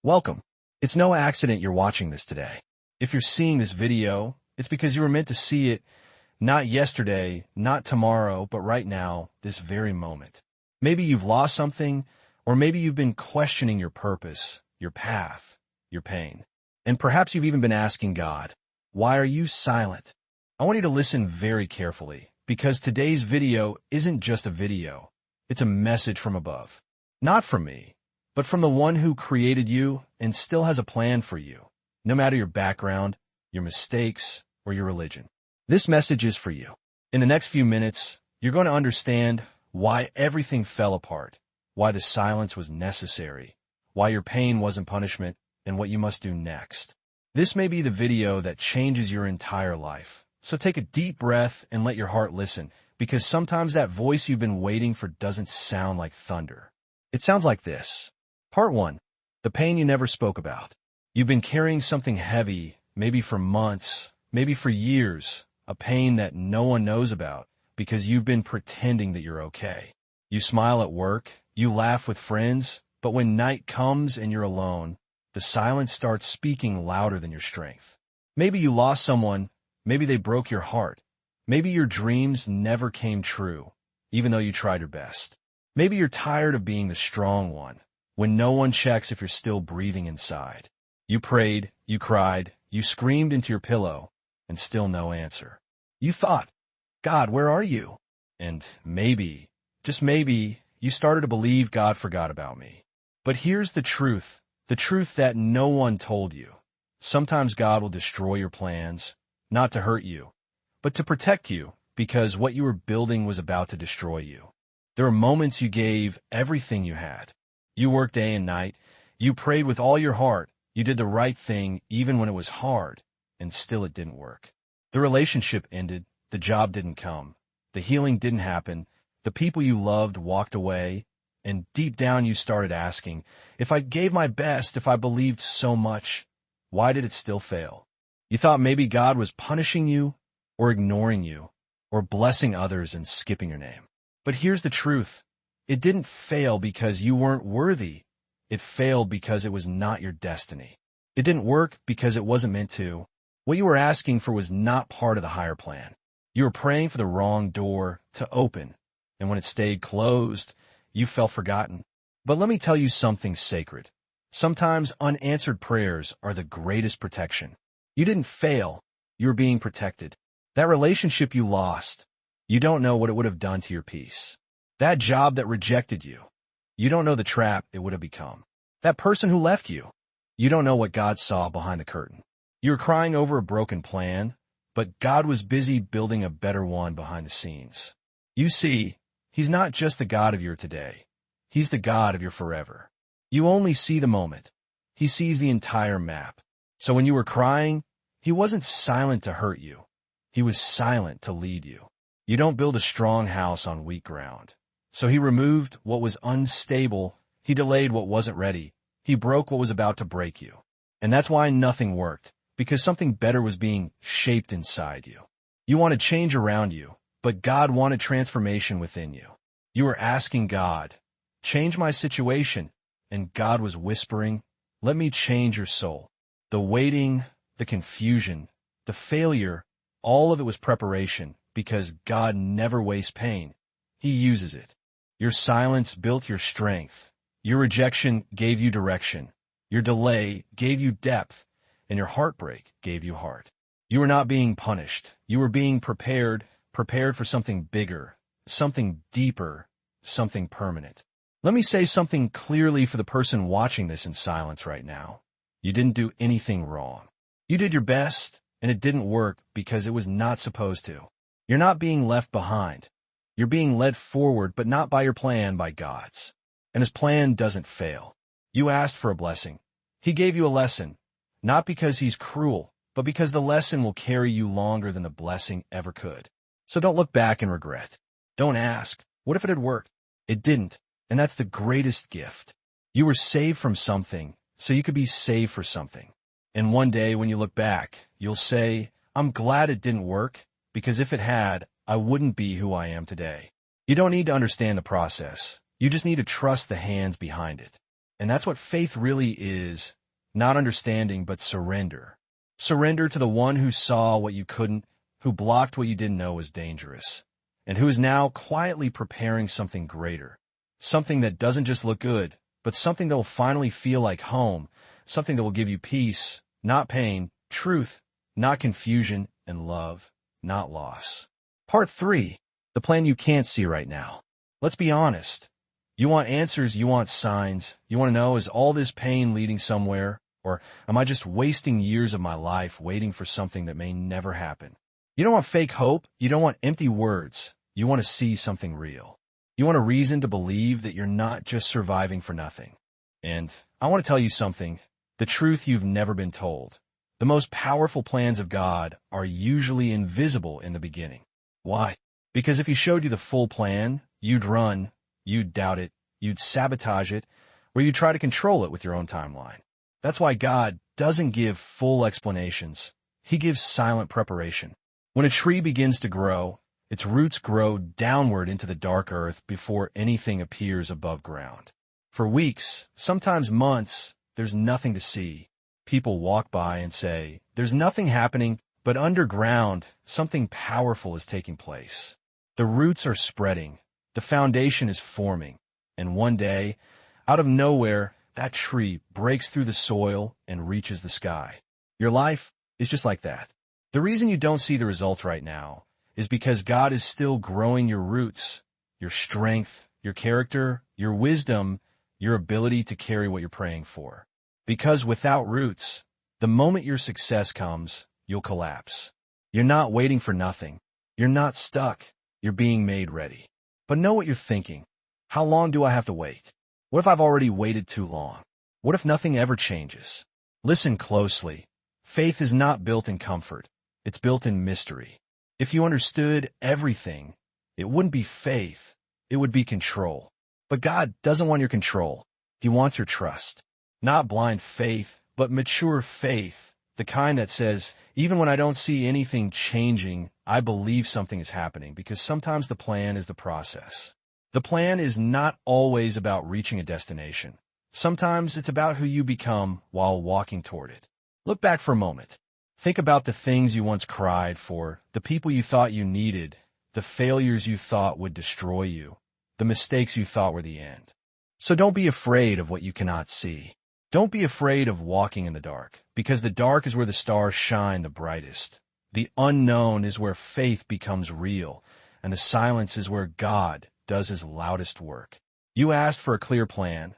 Welcome. It's no accident you're watching this today. If you're seeing this video, it's because you were meant to see it not yesterday, not tomorrow, but right now, this very moment. Maybe you've lost something, or maybe you've been questioning your purpose, your path, your pain. And perhaps you've even been asking God, why are you silent? I want you to listen very carefully, because today's video isn't just a video. It's a message from above. Not from me, but from the one who created you and still has a plan for you, no matter your background, your mistakes, or your religion. This message is for you. In the next few minutes, you're going to understand why everything fell apart, why the silence was necessary, why your pain wasn't punishment, and what you must do next. This may be the video that changes your entire life. So take a deep breath and let your heart listen, because sometimes that voice you've been waiting for doesn't sound like thunder. It sounds like this. Part 1. The pain you never spoke about. You've been carrying something heavy, maybe for months, maybe for years, a pain that no one knows about because you've been pretending that you're okay. You smile at work, you laugh with friends, but when night comes and you're alone, the silence starts speaking louder than your strength. Maybe you lost someone, maybe they broke your heart. Maybe your dreams never came true, even though you tried your best. Maybe you're tired of being the strong one, when no one checks if you're still breathing inside. You prayed, you cried, you screamed into your pillow, and still no answer. You thought, God, where are you? And maybe, just maybe, you started to believe God forgot about me. But here's the truth that no one told you. Sometimes God will destroy your plans, not to hurt you, but to protect you, because what you were building was about to destroy you. There were moments you gave everything you had. You worked day and night. You prayed with all your heart. You did the right thing even when it was hard, and still it didn't work. The relationship ended. The job didn't come. The healing didn't happen. The people you loved walked away. And deep down you started asking, if I gave my best, if I believed so much, why did it still fail? You thought maybe God was punishing you, or ignoring you, or blessing others and skipping your name. But here's the truth. It didn't fail because you weren't worthy. It failed because it was not your destiny. It didn't work because it wasn't meant to. What you were asking for was not part of the higher plan. You were praying for the wrong door to open, and when it stayed closed, you felt forgotten. But let me tell you something sacred. Sometimes unanswered prayers are the greatest protection. You didn't fail. You were being protected. That relationship you lost, you don't know what it would have done to your peace. That job that rejected you, you don't know the trap it would have become. That person who left you, you don't know what God saw behind the curtain. You were crying over a broken plan, but God was busy building a better one behind the scenes. You see, He's not just the God of your today. He's the God of your forever. You only see the moment. He sees the entire map. So when you were crying, He wasn't silent to hurt you. He was silent to lead you. You don't build a strong house on weak ground. So He removed what was unstable. He delayed what wasn't ready. He broke what was about to break you. And that's why nothing worked, because something better was being shaped inside you. You wanted change around you, but God wanted transformation within you. You were asking God, change my situation, and God was whispering, let me change your soul. The waiting, the confusion, the failure, all of it was preparation, because God never wastes pain. He uses it. Your silence built your strength. Your rejection gave you direction. Your delay gave you depth, and your heartbreak gave you heart. You were not being punished. You were being prepared for something bigger, something deeper, something permanent. Let me say something clearly for the person watching this in silence right now. You didn't do anything wrong. You did your best, and it didn't work because it was not supposed to. You're not being left behind. You're being led forward, but not by your plan, by God's. And His plan doesn't fail. You asked for a blessing. He gave you a lesson, not because He's cruel, but because the lesson will carry you longer than the blessing ever could. So don't look back and regret. Don't ask, what if it had worked? It didn't, and that's the greatest gift. You were saved from something, so you could be saved for something. And one day when you look back, you'll say, I'm glad it didn't work, because if it had, I wouldn't be who I am today. You don't need to understand the process. You just need to trust the hands behind it. And that's what faith really is, not understanding, but surrender. Surrender to the one who saw what you couldn't, who blocked what you didn't know was dangerous, and who is now quietly preparing something greater. Something that doesn't just look good, but something that will finally feel like home, something that will give you peace, not pain, truth, not confusion, and love, not loss. Part 3. The plan you can't see right now. Let's be honest. You want answers, you want signs. You want to know, is all this pain leading somewhere? Or am I just wasting years of my life waiting for something that may never happen? You don't want fake hope. You don't want empty words. You want to see something real. You want a reason to believe that you're not just surviving for nothing. And I want to tell you something, the truth you've never been told. The most powerful plans of God are usually invisible in the beginning. Why? Because if He showed you the full plan, you'd run, you'd doubt it, you'd sabotage it, or you'd try to control it with your own timeline. That's why God doesn't give full explanations. He gives silent preparation. When a tree begins to grow, its roots grow downward into the dark earth before anything appears above ground. For weeks, sometimes months, there's nothing to see. People walk by and say, there's nothing happening, but underground, something powerful is taking place. The roots are spreading, the foundation is forming, and one day, out of nowhere, that tree breaks through the soil and reaches the sky. Your life is just like that. The reason you don't see the results right now is because God is still growing your roots, your strength, your character, your wisdom, your ability to carry what you're praying for. Because without roots, the moment your success comes, you'll collapse. You're not waiting for nothing. You're not stuck. You're being made ready. But know what you're thinking. How long do I have to wait? What if I've already waited too long? What if nothing ever changes? Listen closely. Faith is not built in comfort. It's built in mystery. If you understood everything, it wouldn't be faith. It would be control. But God doesn't want your control. He wants your trust. Not blind faith, but mature faith. The kind that says, even when I don't see anything changing, I believe something is happening, because sometimes the plan is the process. The plan is not always about reaching a destination. Sometimes it's about who you become while walking toward it. Look back for a moment. Think about the things you once cried for, the people you thought you needed, the failures you thought would destroy you, the mistakes you thought were the end. So don't be afraid of what you cannot see. Don't be afraid of walking in the dark, because the dark is where the stars shine the brightest. The unknown is where faith becomes real, and the silence is where God does His loudest work. You asked for a clear plan.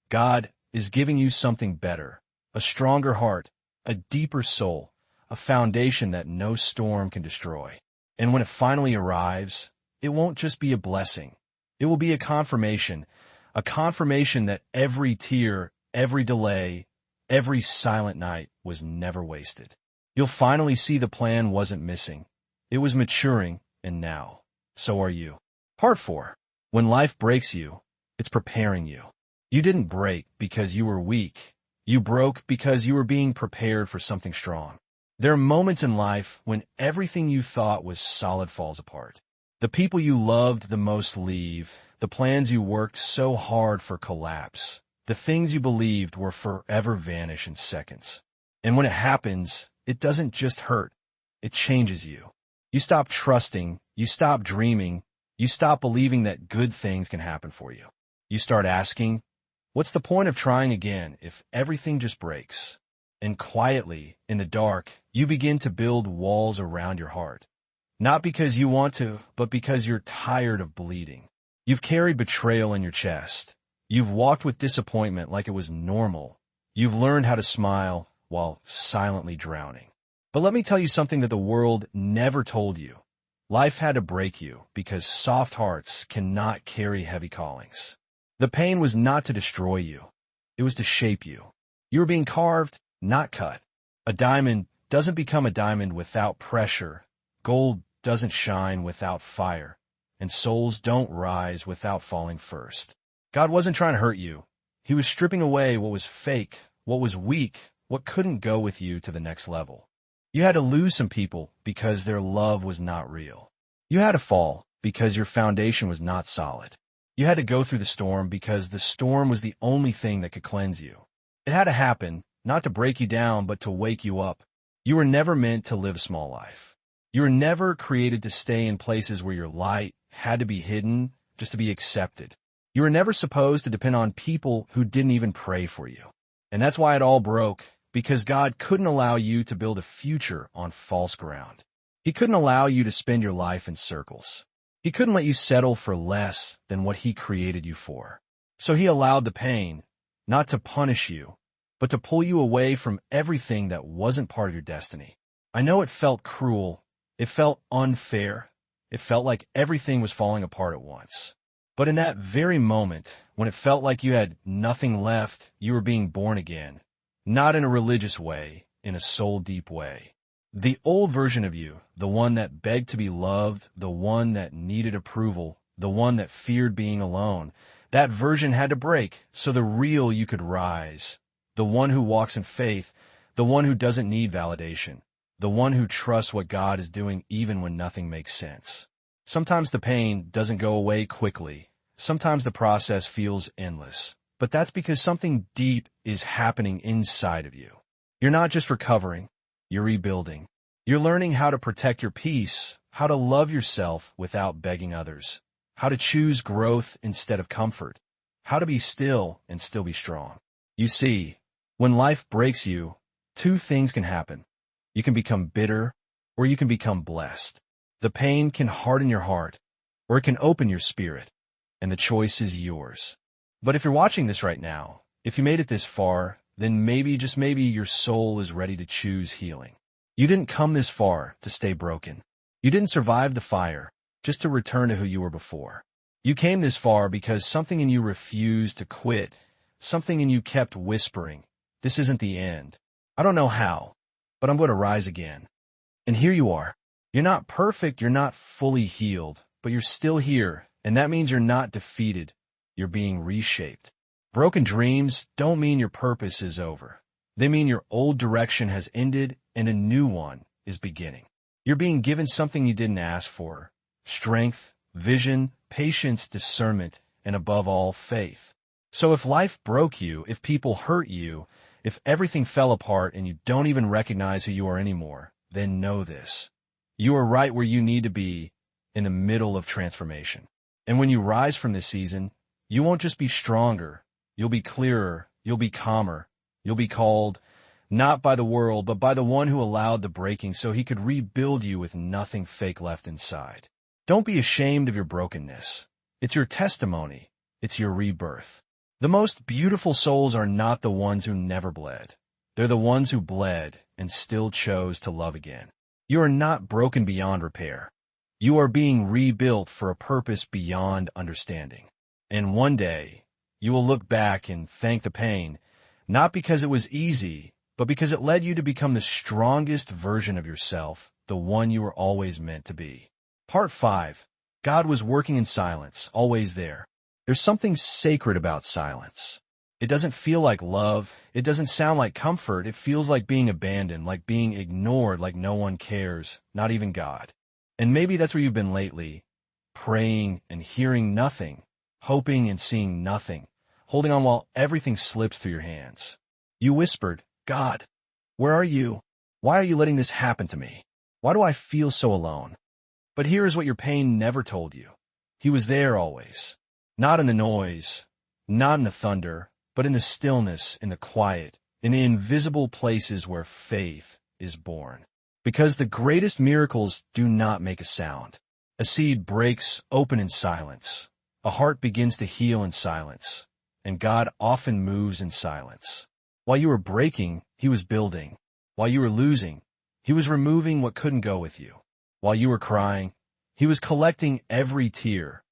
God is giving you something better, a stronger heart, a deeper soul, a foundation that no storm can destroy. And when it finally arrives, it won't just be a blessing. It will be a confirmation that every tear, every delay, every silent night was never wasted. You'll finally see the plan wasn't missing. It was maturing, and now, so are you. Part 4. When life breaks you, it's preparing you. You didn't break because you were weak. You broke because you were being prepared for something strong. There are moments in life when everything you thought was solid falls apart. The people you loved the most leave. The plans you worked so hard for collapse. The things you believed were forever vanish in seconds. And when it happens, it doesn't just hurt. It changes you. You stop trusting. You stop dreaming. You stop believing that good things can happen for you. You start asking, what's the point of trying again if everything just breaks? And quietly, in the dark, you begin to build walls around your heart. Not because you want to, but because you're tired of bleeding. You've carried betrayal in your chest. You've walked with disappointment like it was normal. You've learned how to smile while silently drowning. But let me tell you something that the world never told you. Life had to break you because soft hearts cannot carry heavy callings. The pain was not to destroy you. It was to shape you. You were being carved, not cut. A diamond doesn't become a diamond without pressure. Gold doesn't shine without fire. And souls don't rise without falling first. God wasn't trying to hurt you. He was stripping away what was fake, what was weak, what couldn't go with you to the next level. You had to lose some people because their love was not real. You had to fall because your foundation was not solid. You had to go through the storm because the storm was the only thing that could cleanse you. It had to happen, not to break you down, but to wake you up. You were never meant to live a small life. You were never created to stay in places where your light had to be hidden just to be accepted. You were never supposed to depend on people who didn't even pray for you. And that's why it all broke, because God couldn't allow you to build a future on false ground. He couldn't allow you to spend your life in circles. He couldn't let you settle for less than what He created you for. So He allowed the pain, not to punish you, but to pull you away from everything that wasn't part of your destiny. I know it felt cruel. It felt unfair. It felt like everything was falling apart at once. But in that very moment, when it felt like you had nothing left, you were being born again. Not in a religious way, in a soul-deep way. The old version of you, the one that begged to be loved, the one that needed approval, the one that feared being alone, that version had to break so the real you could rise. The one who walks in faith, the one who doesn't need validation, the one who trusts what God is doing even when nothing makes sense. Sometimes the pain doesn't go away quickly. Sometimes the process feels endless. But that's because something deep is happening inside of you. You're not just recovering, you're rebuilding. You're learning how to protect your peace, how to love yourself without begging others, how to choose growth instead of comfort, how to be still and still be strong. You see, when life breaks you, two things can happen. You can become bitter, or you can become blessed. The pain can harden your heart, or it can open your spirit, and the choice is yours. But if you're watching this right now, if you made it this far, then maybe, just maybe, your soul is ready to choose healing. You didn't come this far to stay broken. You didn't survive the fire just to return to who you were before. You came this far because something in you refused to quit. Something in you kept whispering, "This isn't the end. I don't know how, but I'm going to rise again." And here you are. You're not perfect, you're not fully healed, but you're still here, and that means you're not defeated. You're being reshaped. Broken dreams don't mean your purpose is over. They mean your old direction has ended and a new one is beginning. You're being given something you didn't ask for: strength, vision, patience, discernment, and above all, faith. So if life broke you, if people hurt you, if everything fell apart and you don't even recognize who you are anymore, then know this. You are right where you need to be, in the middle of transformation. And when you rise from this season, you won't just be stronger, you'll be clearer, you'll be calmer, you'll be called, not by the world, but by the one who allowed the breaking so He could rebuild you with nothing fake left inside. Don't be ashamed of your brokenness. It's your testimony. It's your rebirth. The most beautiful souls are not the ones who never bled. They're the ones who bled and still chose to love again. You are not broken beyond repair. You are being rebuilt for a purpose beyond understanding. And one day, you will look back and thank the pain, not because it was easy, but because it led you to become the strongest version of yourself, the one you were always meant to be. Part 5. God was working in silence, always there. There's something sacred about silence. It doesn't feel like love. It doesn't sound like comfort. It feels like being abandoned, like being ignored, like no one cares, not even God. And maybe that's where you've been lately, praying and hearing nothing, hoping and seeing nothing, holding on while everything slips through your hands. You whispered, "God, where are you? Why are you letting this happen to me? Why do I feel so alone?" But here is what your pain never told you. He was there always. Not in the noise, not in the thunder, but in the stillness, in the quiet, in the invisible places where faith is born. Because the greatest miracles do not make a sound. A seed breaks open in silence. A heart begins to heal in silence. And God often moves in silence. While you were breaking, He was building. While you were losing, He was removing what couldn't go with you. While you were crying, He was collecting every tear.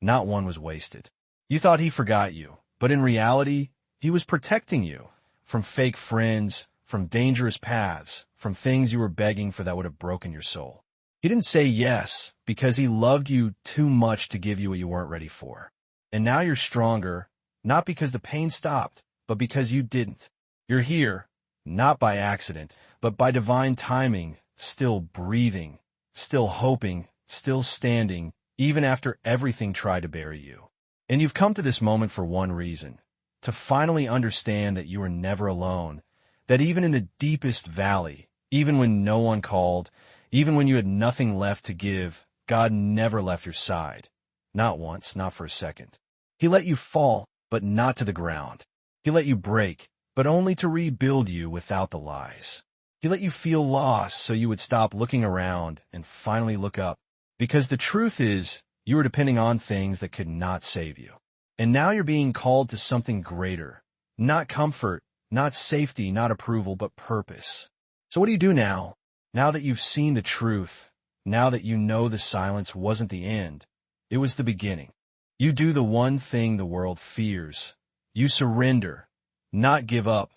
Not one was wasted. You thought He forgot you, but in reality, He was protecting you from fake friends, from dangerous paths, from things you were begging for that would have broken your soul. He didn't say yes because He loved you too much to give you what you weren't ready for. And now you're stronger, not because the pain stopped, but because you didn't. You're here, not by accident, but by divine timing, still breathing, still hoping, still standing, even after everything tried to bury you. And you've come to this moment for one reason, to finally understand that you are never alone, that even in the deepest valley, even when no one called, even when you had nothing left to give, God never left your side. Not once, not for a second. He let you fall, but not to the ground. He let you break, but only to rebuild you without the lies. He let you feel lost so you would stop looking around and finally look up. Because the truth is, you were depending on things that could not save you. And now you're being called to something greater. Not comfort, not safety, not approval, but purpose. So what do you do now? Now that you've seen the truth, now that you know the silence wasn't the end, it was the beginning. You do the one thing the world fears. You surrender, not give up,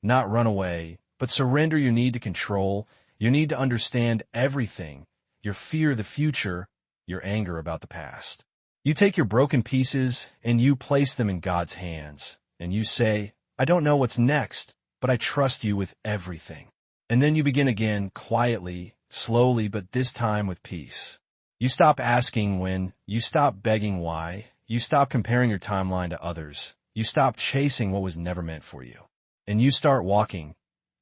not run away, but surrender your need to control, your need to understand everything, your fear of the future, your anger about the past. You take your broken pieces and you place them in God's hands, and you say, I don't know what's next, but I trust you with everything. And then you begin again, quietly, slowly, but this time with peace. You stop asking when, you stop begging why, you stop comparing your timeline to others, you stop chasing what was never meant for you. And you start walking,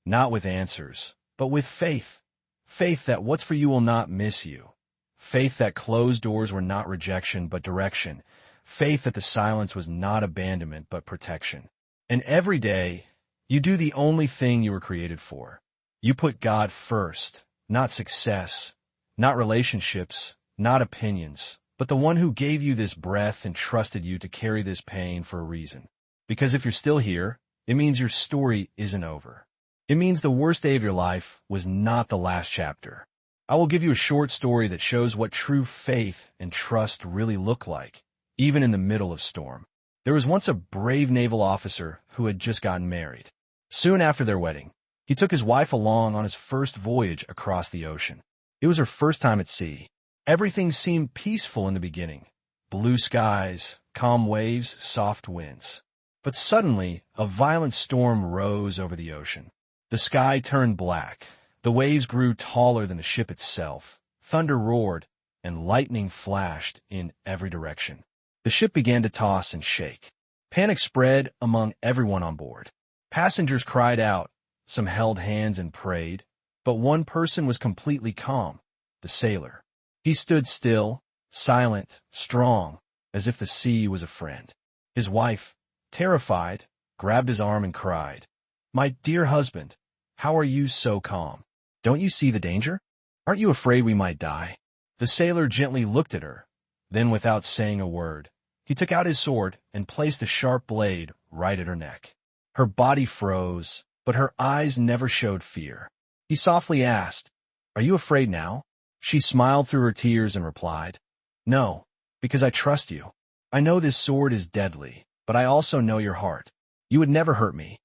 not with answers, but with faith. Faith that what's for you will not miss you. Faith that closed doors were not rejection, but direction. Faith that the silence was not abandonment, but protection. And every day, you do the only thing you were created for. You put God first, not success, not relationships, not opinions, but the one who gave you this breath and trusted you to carry this pain for a reason. Because if you're still here, it means your story isn't over. It means the worst day of your life was not the last chapter. I will give you a short story that shows what true faith and trust really look like, even in the middle of storm. There was once a brave naval officer who had just gotten married. Soon after their wedding, he took his wife along on his first voyage across the ocean. It was her first time at sea. Everything seemed peaceful in the beginning. Blue skies, calm waves, soft winds. But suddenly, a violent storm rose over the ocean. The sky turned black. The waves grew taller than the ship itself. Thunder roared, and lightning flashed in every direction. The ship began to toss and shake. Panic spread among everyone on board. Passengers cried out. Some held hands and prayed. But one person was completely calm, the sailor. He stood still, silent, strong, as if the sea was a friend. His wife, terrified, grabbed his arm and cried, "My dear husband, how are you so calm? Don't you see the danger? Aren't you afraid we might die?" The sailor gently looked at her. Then, without saying a word, he took out his sword and placed the sharp blade right at her neck. Her body froze, but her eyes never showed fear. He softly asked, "Are you afraid now?" She smiled through her tears and replied, "No, because I trust you. I know this sword is deadly, but I also know your heart. You would never hurt me."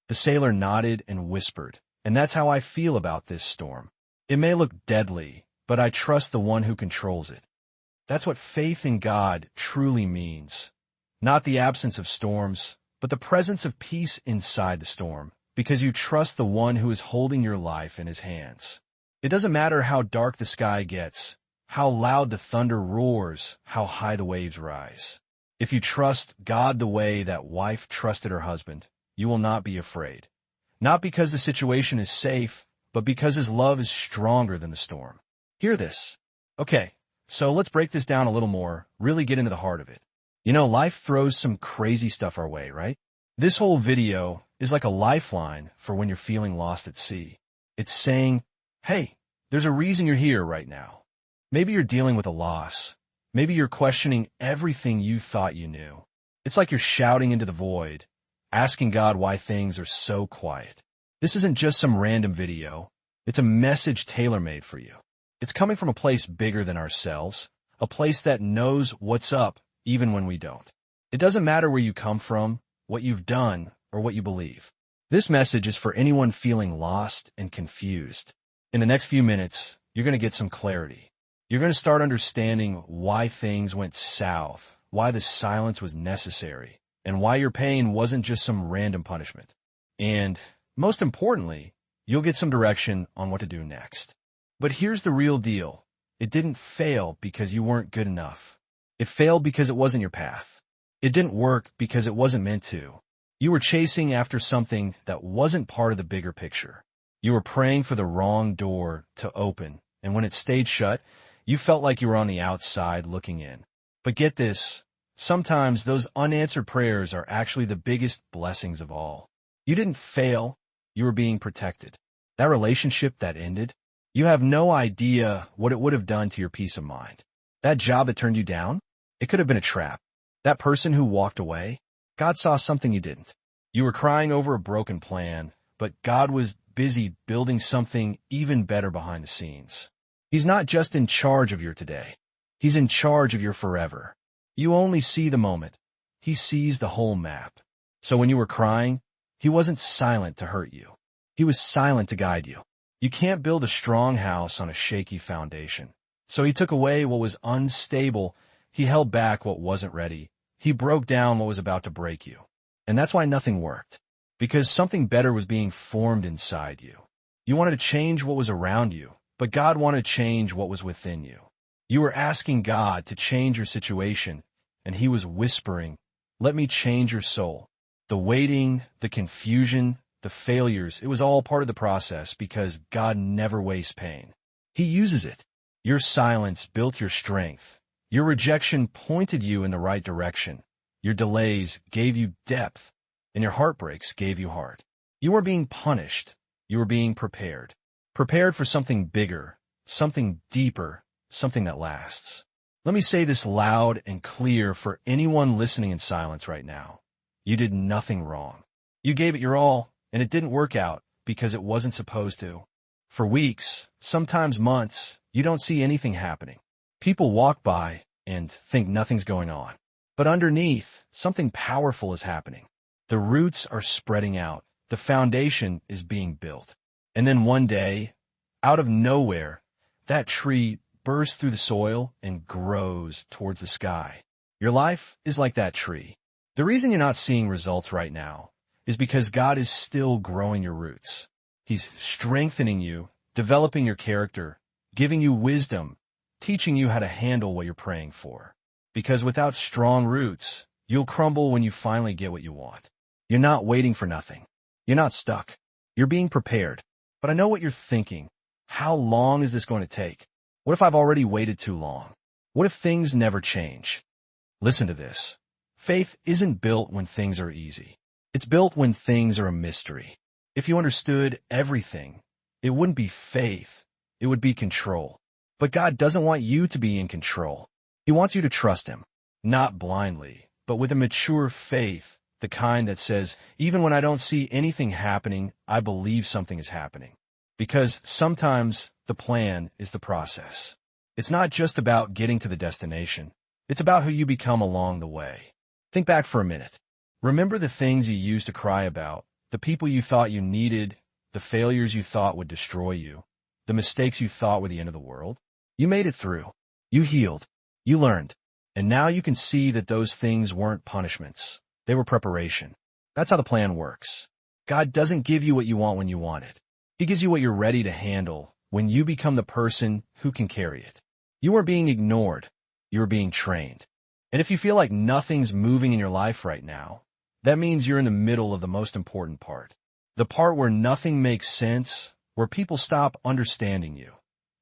The sailor nodded and whispered, "And that's how I feel about this storm. It may look deadly, but I trust the one who controls it." That's what faith in God truly means. Not the absence of storms, but the presence of peace inside the storm, because you trust the one who is holding your life in his hands. It doesn't matter how dark the sky gets, how loud the thunder roars, how high the waves rise. If you trust God the way that wife trusted her husband, you will not be afraid. Not because the situation is safe, but because his love is stronger than the storm. Hear this. Okay, so let's break this down a little more, really get into the heart of it. You know, life throws some crazy stuff our way, right? This whole video is like a lifeline for when you're feeling lost at sea. It's saying, hey, there's a reason you're here right now. Maybe you're dealing with a loss. Maybe you're questioning everything you thought you knew. It's like you're shouting into the void, asking God why things are so quiet. This isn't just some random video. It's a message tailor-made for you. It's coming from a place bigger than ourselves, a place that knows what's up even when we don't. It doesn't matter where you come from, what you've done, or what you believe. This message is for anyone feeling lost and confused. In the next few minutes, you're going to get some clarity. You're going to start understanding why things went south, why the silence was necessary, and why your pain wasn't just some random punishment. And, most importantly, you'll get some direction on what to do next. But here's the real deal. It didn't fail because you weren't good enough. It failed because it wasn't your path. It didn't work because it wasn't meant to. You were chasing after something that wasn't part of the bigger picture. You were praying for the wrong door to open, and when it stayed shut, you felt like you were on the outside looking in. But get this, sometimes those unanswered prayers are actually the biggest blessings of all. You didn't fail, you were being protected. That relationship that ended, you have no idea what it would have done to your peace of mind. That job that turned you down, it could have been a trap. That person who walked away, God saw something you didn't. You were crying over a broken plan, but God was busy building something even better behind the scenes. He's not just in charge of your today. He's in charge of your forever. You only see the moment. He sees the whole map. So when you were crying, he wasn't silent to hurt you. He was silent to guide you. You can't build a strong house on a shaky foundation. So he took away what was unstable. He held back what wasn't ready. He broke down what was about to break you. And that's why nothing worked. Because something better was being formed inside you. You wanted to change what was around you, but God wanted to change what was within you. You were asking God to change your situation, and he was whispering, "Let me change your soul." The waiting, the confusion, the failures, it was all part of the process because God never wastes pain. He uses it. Your silence built your strength. Your rejection pointed you in the right direction. Your delays gave you depth, and your heartbreaks gave you heart. You were being punished. You were being prepared. Prepared for something bigger, something deeper, something that lasts. Let me say this loud and clear for anyone listening in silence right now. You did nothing wrong. You gave it your all, and it didn't work out because it wasn't supposed to. For weeks, sometimes months, you don't see anything happening. People walk by and think nothing's going on. But underneath, something powerful is happening. The roots are spreading out. The foundation is being built. And then one day, out of nowhere, that tree bursts through the soil and grows towards the sky. Your life is like that tree. The reason you're not seeing results right now is because God is still growing your roots. He's strengthening you, developing your character, giving you wisdom, teaching you how to handle what you're praying for. Because without strong roots, you'll crumble when you finally get what you want. You're not waiting for nothing. You're not stuck. You're being prepared. But I know what you're thinking. How long is this going to take? What if I've already waited too long? What if things never change? Listen to this. Faith isn't built when things are easy. It's built when things are a mystery. If you understood everything, it wouldn't be faith. It would be control. But God doesn't want you to be in control. He wants you to trust him, not blindly, but with a mature faith, the kind that says, even when I don't see anything happening, I believe something is happening. Because sometimes the plan is the process. It's not just about getting to the destination. It's about who you become along the way. Think back for a minute. Remember the things you used to cry about, the people you thought you needed, the failures you thought would destroy you, the mistakes you thought were the end of the world. You made it through. You healed. You learned. And now you can see that those things weren't punishments. They were preparation. That's how the plan works. God doesn't give you what you want when you want it. He gives you what you're ready to handle when you become the person who can carry it. You are being ignored. You are being trained. And if you feel like nothing's moving in your life right now, that means you're in the middle of the most important part. The part where nothing makes sense, where people stop understanding you,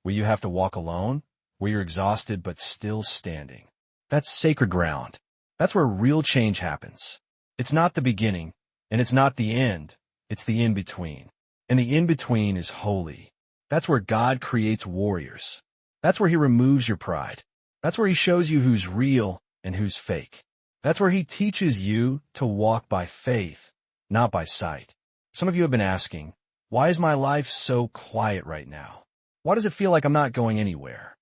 where you have to walk alone, where you're exhausted but still standing. That's sacred ground. That's where real change happens. It's not the beginning, and it's not the end. It's the in-between. And the in-between is holy. That's where God creates warriors. That's where he removes your pride. That's where he shows you who's real and who's fake. That's where he teaches you to walk by faith, not by sight. Some of you have been asking, why is my life so quiet right now? Why does it feel like I'm not going anywhere?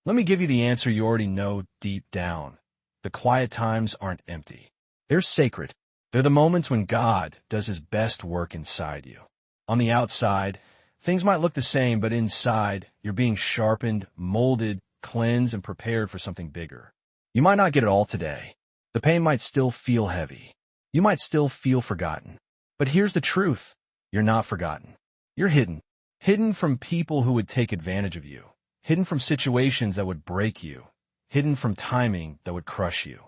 Let me give you the answer you already know deep down. The quiet times aren't empty. They're sacred. They're the moments when God does his best work inside you. On the outside, things might look the same, but inside, you're being sharpened, molded, cleansed, and prepared for something bigger. You might not get it all today. The pain might still feel heavy. You might still feel forgotten. But here's the truth. You're not forgotten. You're hidden. Hidden from people who would take advantage of you. Hidden from situations that would break you. Hidden from timing that would crush you.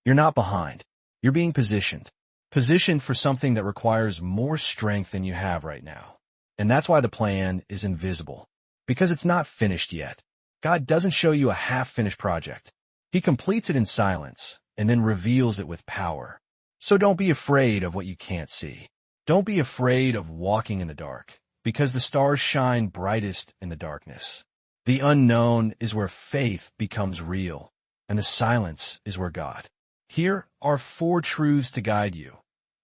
You're not behind. You're being positioned. Positioned for something that requires more strength than you have right now. And that's why the plan is invisible. Because it's not finished yet. God doesn't show you a half-finished project. He completes it in silence and then reveals it with power. So don't be afraid of what you can't see. Don't be afraid of walking in the dark, because the stars shine brightest in the darkness. The unknown is where faith becomes real, and the silence is where God. Here are 4 truths to guide you,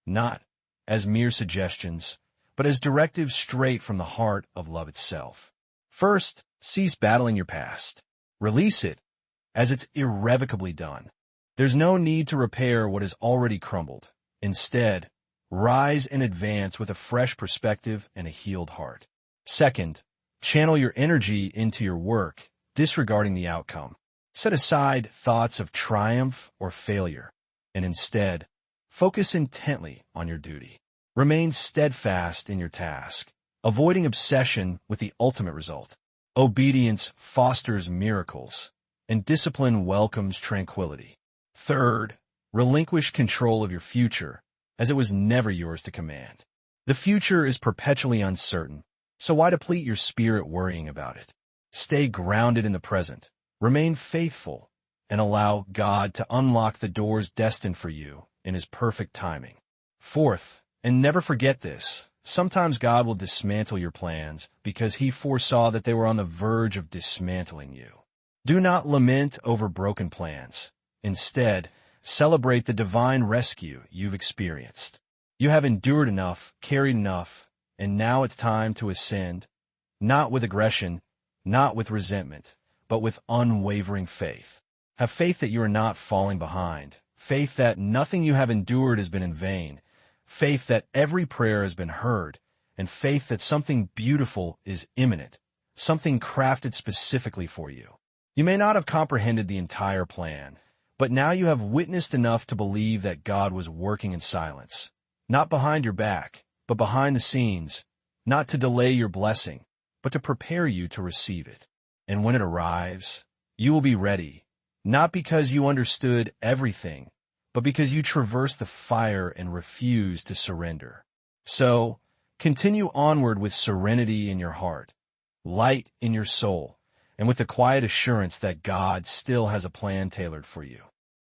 not as mere suggestions, but as directives straight from the heart of love itself. First, cease battling your past. Release it, as it's irrevocably done. There's no need to repair what has already crumbled. Instead, rise and advance with a fresh perspective and a healed heart. Second, channel your energy into your work, disregarding the outcome. Set aside thoughts of triumph or failure, and instead, focus intently on your duty. Remain steadfast in your task, avoiding obsession with the ultimate result. Obedience fosters miracles, and discipline welcomes tranquility. Third, relinquish control of your future, as it was never yours to command. The future is perpetually uncertain, so why deplete your spirit worrying about it? Stay grounded in the present, remain faithful, and allow God to unlock the doors destined for you in His perfect timing. Fourth, and never forget this, sometimes God will dismantle your plans because He foresaw that they were on the verge of dismantling you. Do not lament over broken plans. Instead, celebrate the divine rescue you've experienced. You have endured enough, carried enough, and now it's time to ascend, not with aggression, not with resentment, but with unwavering faith. Have faith that you are not falling behind, faith that nothing you have endured has been in vain, faith that every prayer has been heard, and faith that something beautiful is imminent, something crafted specifically for you. You may not have comprehended the entire plan, but now you have witnessed enough to believe that God was working in silence, not behind your back, but behind the scenes, not to delay your blessing, but to prepare you to receive it. And when it arrives, you will be ready, not because you understood everything, but because you traversed the fire and refused to surrender. So, continue onward with serenity in your heart, light in your soul, and with the quiet assurance that God still has a plan tailored for you.